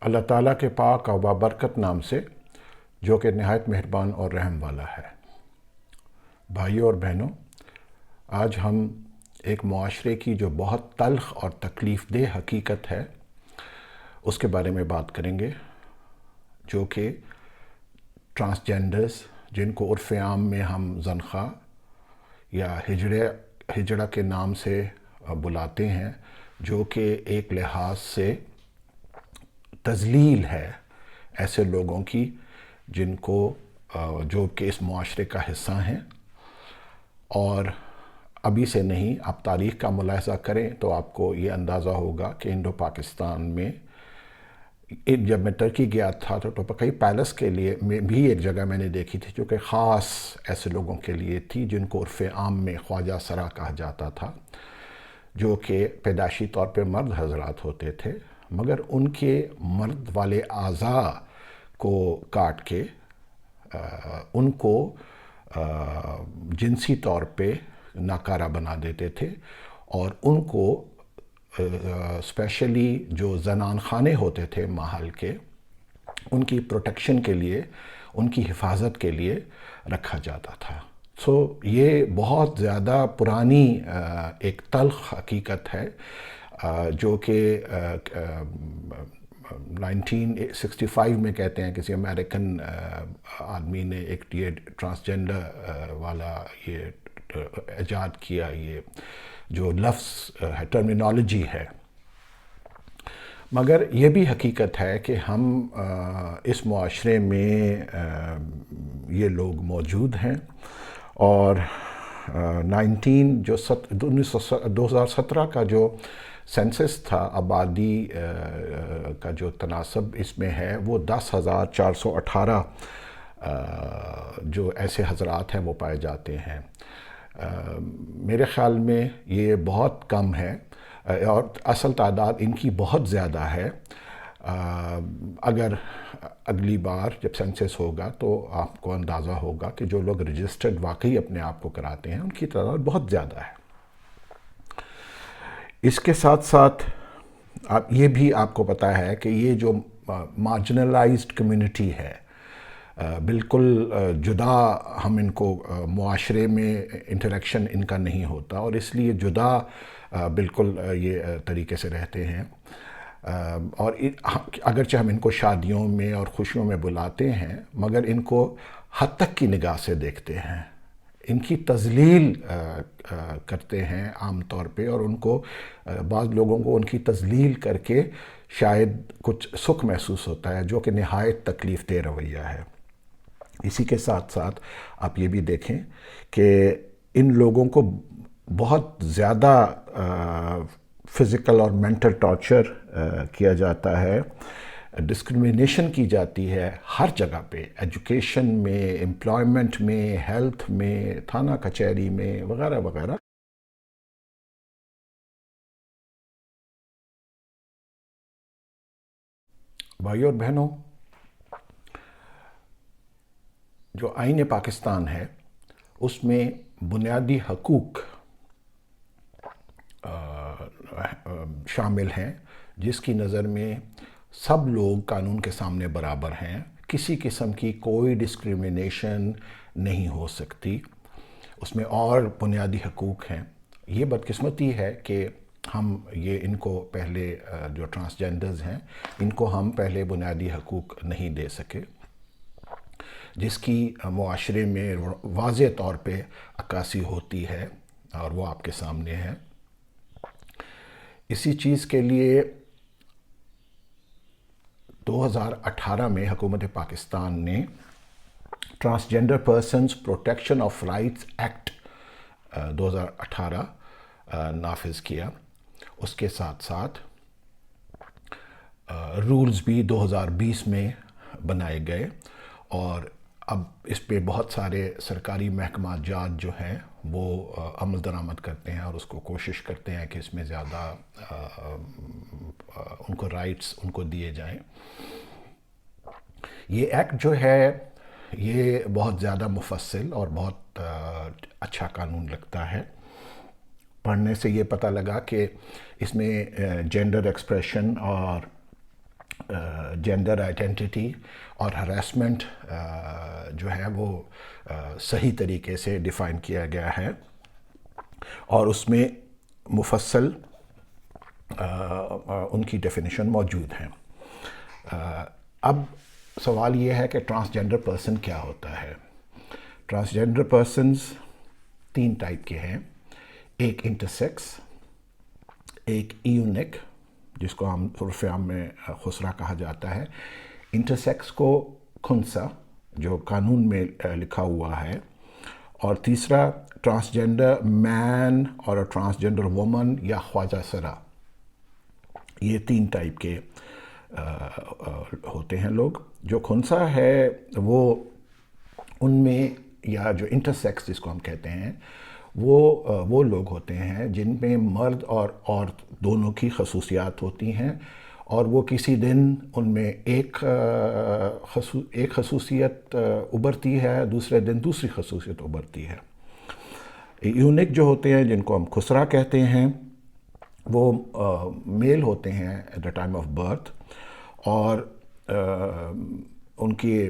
اللہ تعالیٰ کے پاک و بابرکت نام سے جو کہ نہایت مہربان اور رحم والا ہے۔ بھائیوں اور بہنوں، آج ہم ایک معاشرے کی جو بہت تلخ اور تکلیف دہ حقیقت ہے اس کے بارے میں بات کریں گے، جو کہ ٹرانسجینڈرز، جن کو عرف عام میں ہم زنخواہ یا ہجڑا کے نام سے بلاتے ہیں، جو کہ ایک لحاظ سے تذلیل ہے ایسے لوگوں کی جن کو جو کہ اس معاشرے کا حصہ ہیں، اور ابھی سے نہیں، آپ تاریخ کا ملاحظہ کریں تو آپ کو یہ اندازہ ہوگا کہ انڈو پاکستان میں جب میں ترکی گیا تھا تو ٹوپکئی پیلس کے لیے میں بھی ایک جگہ میں نے دیکھی تھی جو کہ خاص ایسے لوگوں کے لیے تھی جن کو عرف عام میں خواجہ سرا کہا جاتا تھا، جو کہ پیدائشی طور پہ مرد حضرات ہوتے تھے، مگر ان کے مرد والے اعضاء کو کاٹ کے ان کو جنسی طور پہ ناکارہ بنا دیتے تھے، اور ان کو اسپیشلی جو زنان خانے ہوتے تھے محل کے، ان کی پروٹیکشن کے لیے، ان کی حفاظت کے لیے رکھا جاتا تھا۔ یہ بہت زیادہ پرانی ایک تلخ حقیقت ہے، جو کہ 1965 میں کہتے ہیں کسی امریکن آدمی نے ایک یہ ٹرانسجینڈر والا یہ ایجاد کیا، یہ جو لفظ ہے، ٹرمینالوجی ہے۔ مگر یہ بھی حقیقت ہے کہ ہم اس معاشرے میں یہ لوگ موجود ہیں، اور 2017 کا جو سینسس تھا، آبادی کا جو تناسب اس میں ہے، وہ 10,418 جو ایسے حضرات ہیں وہ پائے جاتے ہیں۔ میرے خیال میں یہ بہت کم ہے، اور اصل تعداد ان کی بہت زیادہ ہے۔ اگر اگلی بار جب سینسس ہوگا تو آپ کو اندازہ ہوگا کہ جو لوگ رجسٹرڈ واقعی اپنے آپ کو کراتے ہیں ان کی تعداد بہت زیادہ ہے۔ اس کے ساتھ ساتھ یہ بھی آپ کو پتہ ہے کہ یہ جو مارجنلائزڈ کمیونٹی ہے، بالکل جدا ہم ان کو معاشرے میں انٹریکشن ان کا نہیں ہوتا، اور اس لیے جدا بالکل یہ طریقے سے رہتے ہیں، اور اگرچہ ہم ان کو شادیوں میں اور خوشیوں میں بلاتے ہیں، مگر ان کو حد تک کی نگاہ سے دیکھتے ہیں، ان کی تذلیل کرتے ہیں عام طور پہ، اور ان کو بعض لوگوں کو ان کی تذلیل کر کے شاید کچھ سکھ محسوس ہوتا ہے، جو کہ نہایت تکلیف دہ رویہ ہے۔ اسی کے ساتھ ساتھ آپ یہ بھی دیکھیں کہ ان لوگوں کو بہت زیادہ فزیکل اور مینٹل ٹارچر کیا جاتا ہے، ڈسکرمنیشن کی جاتی ہے ہر جگہ پہ، ایجوکیشن میں، امپلائمنٹ میں، ہیلتھ میں، تھانہ کچہری میں، وغیرہ وغیرہ۔ بھائیوں اور بہنوں، جو آئین پاکستان ہے اس میں بنیادی حقوق شامل ہیں، جس کی نظر میں سب لوگ قانون کے سامنے برابر ہیں، کسی قسم کی کوئی ڈسکریمنیشن نہیں ہو سکتی۔ اس میں اور بنیادی حقوق ہیں۔ یہ بدقسمتی ہے کہ ہم ان کو پہلے جو ٹرانسجینڈرز ہیں ان کو ہم پہلے بنیادی حقوق نہیں دے سکے، جس کی معاشرے میں واضح طور پہ عکاسی ہوتی ہے، اور وہ آپ کے سامنے ہے۔ اسی چیز کے لیے 2018 میں حکومت پاکستان نے transgender persons protection of rights act 2018 نافذ کیا۔ اس کے ساتھ ساتھ رولز بھی 2020 میں بنائے گئے، اور اب اس پہ بہت سارے سرکاری محکمہ جات جو ہیں وہ عمل درآمد کرتے ہیں، اور اس کو کوشش کرتے ہیں کہ اس میں زیادہ ان کو رائٹس ان کو دیے جائیں۔ یہ ایکٹ جو ہے یہ بہت زیادہ مفصل اور بہت اچھا قانون لگتا ہے۔ پڑھنے سے یہ پتہ لگا کہ اس میں جینڈر ایکسپریشن اور جینڈر آئیڈینٹی اور ہراسمنٹ جو ہے وہ صحیح طریقے سے ڈیفائن کیا گیا ہے، اور اس میں مفصل ان کی ڈیفینیشن موجود ہیں۔ اب سوال یہ ہے کہ ٹرانسجینڈر پرسن کیا ہوتا ہے؟ ٹرانسجینڈر پرسنز 3 ٹائپ کے ہیں، ایک انٹرسیکس، ایک ایونک جس کو ہم عرف عام میں خسرہ کہا جاتا ہے، انٹرسیکس کو خنثی جو قانون میں لکھا ہوا ہے، اور تیسرا ٹرانسجینڈر مین اور ٹرانسجینڈر وومن یا خواجہ سرا۔ یہ 3 ٹائپ کے ہوتے ہیں لوگ۔ جو خنثی ہے وہ میں یا جو انٹرسیکس جس کو ہم کہتے ہیں وہ لوگ ہوتے ہیں جن میں مرد اور عورت دونوں کی خصوصیات ہوتی ہیں، اور وہ کسی دن ان میں ایک خصوصیت ابھرتی ہے، دوسرے دن دوسری خصوصیت ابھرتی ہے۔ یونک جو ہوتے ہیں جن کو ہم خسرہ کہتے ہیں وہ میل ہوتے ہیں at the time of birth, اور ان کے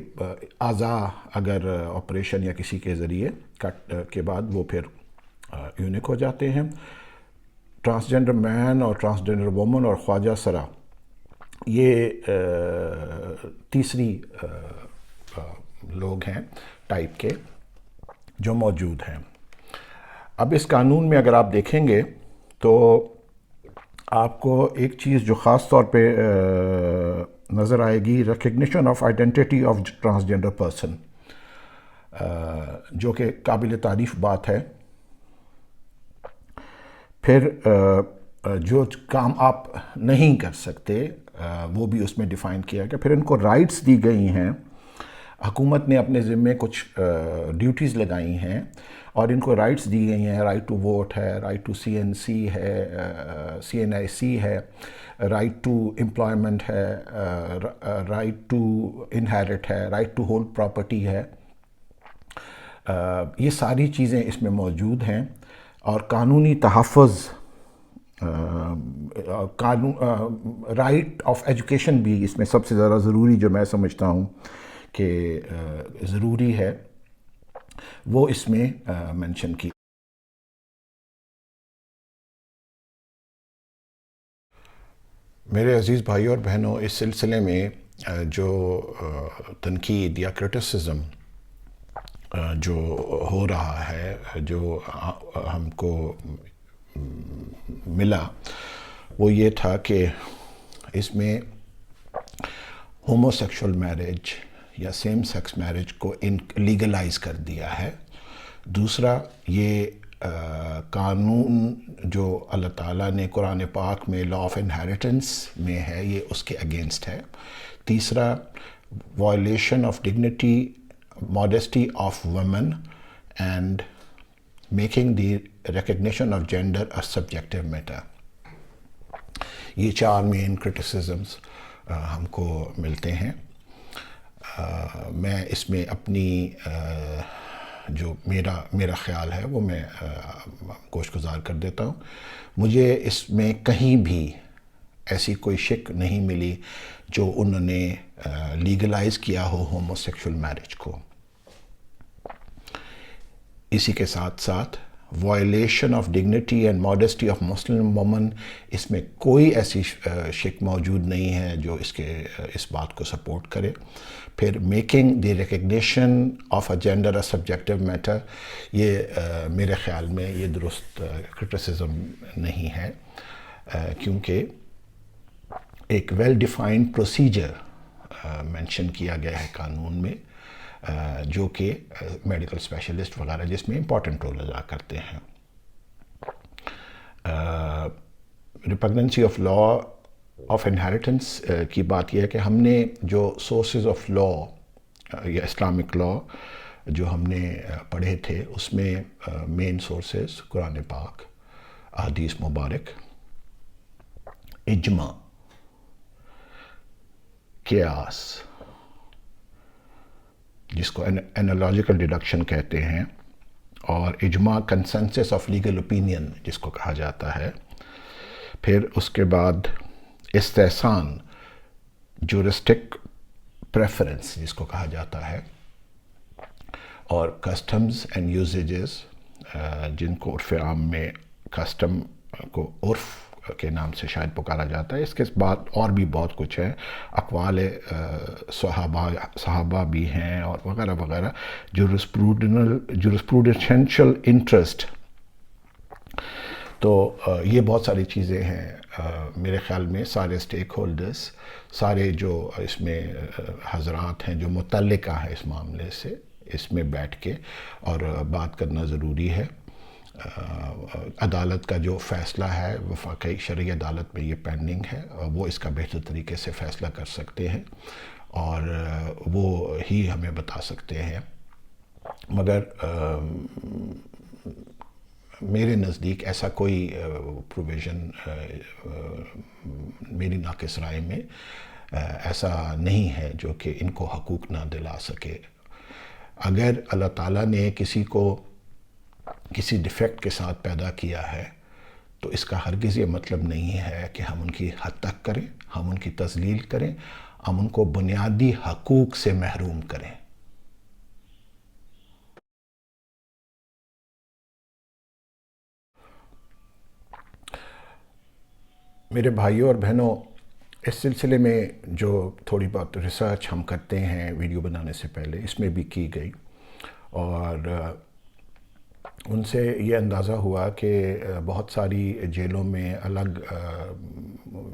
اعضاء اگر آپریشن یا کسی کے ذریعے کٹ کے بعد وہ پھر یونک ہو جاتے ہیں۔ ٹرانسجینڈر مین اور ٹرانسجینڈر وومن اور خواجہ سرا یہ تیسری لوگ ہیں ٹائپ کے جو موجود ہیں۔ اب اس قانون میں اگر آپ دیکھیں گے تو آپ کو ایک چیز جو خاص طور پہ نظر آئے گی، recognition of identity of transgender person, جو کہ قابل تعریف بات ہے۔ پھر جو کام آپ نہیں کر سکتے وہ بھی اس میں ڈیفائن کیا گیا۔ پھر ان کو رائٹس دی گئی ہیں، حکومت نے اپنے ذمے کچھ ڈیوٹیز لگائی ہیں اور ان کو رائٹس دی گئی ہیں۔ رائٹ ٹو ووٹ ہے، رائٹ ٹو CNC ہے، CNIC ہے، رائٹ ٹو امپلائمنٹ ہے، رائٹ ٹو انہیرٹ ہے، رائٹ ٹو ہولڈ پراپرٹی ہے۔ یہ ساری چیزیں اس میں موجود ہیں، اور قانونی تحفظ، رائٹ آف ایجوکیشن بھی اس میں سب سے زیادہ ضروری جو میں سمجھتا ہوں کہ ضروری ہے، وہ اس میں منشن کی۔ میرے عزیز بھائیوں اور بہنوں، اس سلسلے میں جو تنقید یا کرٹیسزم جو ہو رہا ہے، جو ہم کو ملا، وہ یہ تھا کہ اس میں ہومو سیکشول میرج یا سیم سیکس میرج کو لیگلائز کر دیا ہے۔ دوسرا، یہ قانون جو اللہ تعالیٰ نے قرآن پاک میں لا آف انہیریٹنس میں ہے، یہ اس کے اگینسٹ ہے۔ تیسرا، violation of dignity, modesty of women and making the recognition of gender a subjective matter۔ یہ 4 مین کرٹیسزمز ہم کو ملتے ہیں۔ میں اس میں اپنی جو میرا خیال ہے وہ میں گوش گزار کر دیتا ہوں۔ مجھے اس میں کہیں بھی ایسی کوئی شک نہیں ملی جو انہوں نے لیگلائز کیا ہو ہومو سیکشول میرج کو۔ اسی کے ساتھ ساتھ violation of dignity and modesty of مسلم وومن، اس میں کوئی ایسی شک موجود نہیں ہے جو اس بات کو سپورٹ کرے۔ پھر making the recognition of a gender a subjective matter, یہ میرے خیال میں یہ درست کرٹیسزم نہیں ہے، کیونکہ ایک ویل ڈیفائنڈ پروسیجر مینشن کیا گیا ہے قانون میں، جو کہ میڈیکل اسپیشلسٹ وغیرہ جس میں امپورٹنٹ رول ادا کرتے ہیں۔ ریپگننسی آف لا آف انہیریٹنس کی بات یہ ہے کہ ہم نے جو سورسز آف لا یا اسلامک لا جو ہم نے پڑھے تھے، اس میں مین سورسز قرآن پاک، احادیث مبارک، اجماع، قیاس جس کو انالوجیکل ڈیڈکشن کہتے ہیں، اور اجماع کنسنسس آف لیگل اوپینین جس کو کہا جاتا ہے۔ پھر اس کے بعد استحسان جورسٹک پریفرنس جس کو کہا جاتا ہے، اور کسٹمز اینڈ یوزیجز جن کو عرف عام میں کسٹم کو عرف کے نام سے شاید پکارا جاتا ہے. اس کے بعد اور بھی بہت کچھ ہے، اقوال صحابہ بھی ہیں اور وغیرہ وغیرہ. جورسپروڈنشل انٹرسٹ، تو یہ بہت ساری چیزیں ہیں. میرے خیال میں سارے سٹیک ہولڈرز، سارے جو اس میں حضرات ہیں جو متعلقہ ہیں اس معاملے سے، اس میں بیٹھ کے اور بات کرنا ضروری ہے. عدالت کا جو فیصلہ ہے وفاقی شرعی عدالت میں یہ پینڈنگ ہے، وہ اس کا بہتر طریقے سے فیصلہ کر سکتے ہیں اور وہ ہی ہمیں بتا سکتے ہیں. مگر میرے نزدیک ایسا کوئی پروویژن میری ناقص رائے میں ایسا نہیں ہے جو کہ ان کو حقوق نہ دلا سکے. اگر اللہ تعالیٰ نے کسی کو کسی ڈیفیکٹ کے ساتھ پیدا کیا ہے تو اس کا ہرگز یہ مطلب نہیں ہے کہ ہم ان کی حد تک کریں، ہم ان کی تذلیل کریں، ہم ان کو بنیادی حقوق سے محروم کریں. میرے بھائیوں اور بہنوں، اس سلسلے میں جو تھوڑی بہت ریسرچ ہم کرتے ہیں ویڈیو بنانے سے پہلے، اس میں بھی کی گئی اور ان سے یہ اندازہ ہوا کہ بہت ساری جیلوں میں الگ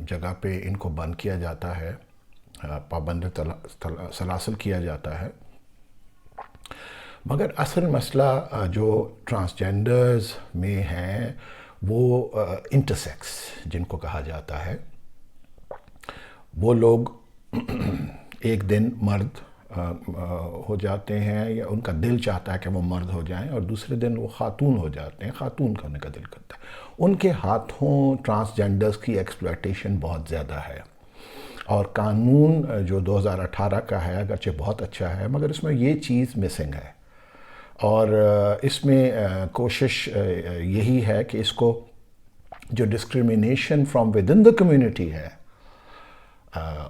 جگہ پہ ان کو بند کیا جاتا ہے، پابند سلاسل کیا جاتا ہے. مگر اصل مسئلہ جو ٹرانسجینڈرز میں ہے وہ انٹرسیکس جن کو کہا جاتا ہے. وہ لوگ ایک دن مرد ہو جاتے ہیں یا ان کا دل چاہتا ہے کہ وہ مرد ہو جائیں، اور دوسرے دن وہ خاتون ہو جاتے ہیں، خاتون ہونے کا دل کرتا ہے. ان کے ہاتھوں ٹرانسجینڈرز کی ایکسپلائٹیشن بہت زیادہ ہے، اور قانون جو 2018 کا ہے اگرچہ بہت اچھا ہے مگر اس میں یہ چیز مسنگ ہے. اور اس میں کوشش یہی ہے کہ اس کو جو discrimination from with in the community ہے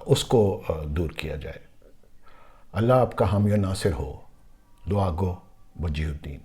اس کو دور کیا جائے. اللہ آپ کا حامی و ناصر ہو. دعا گو وجیہ الدین.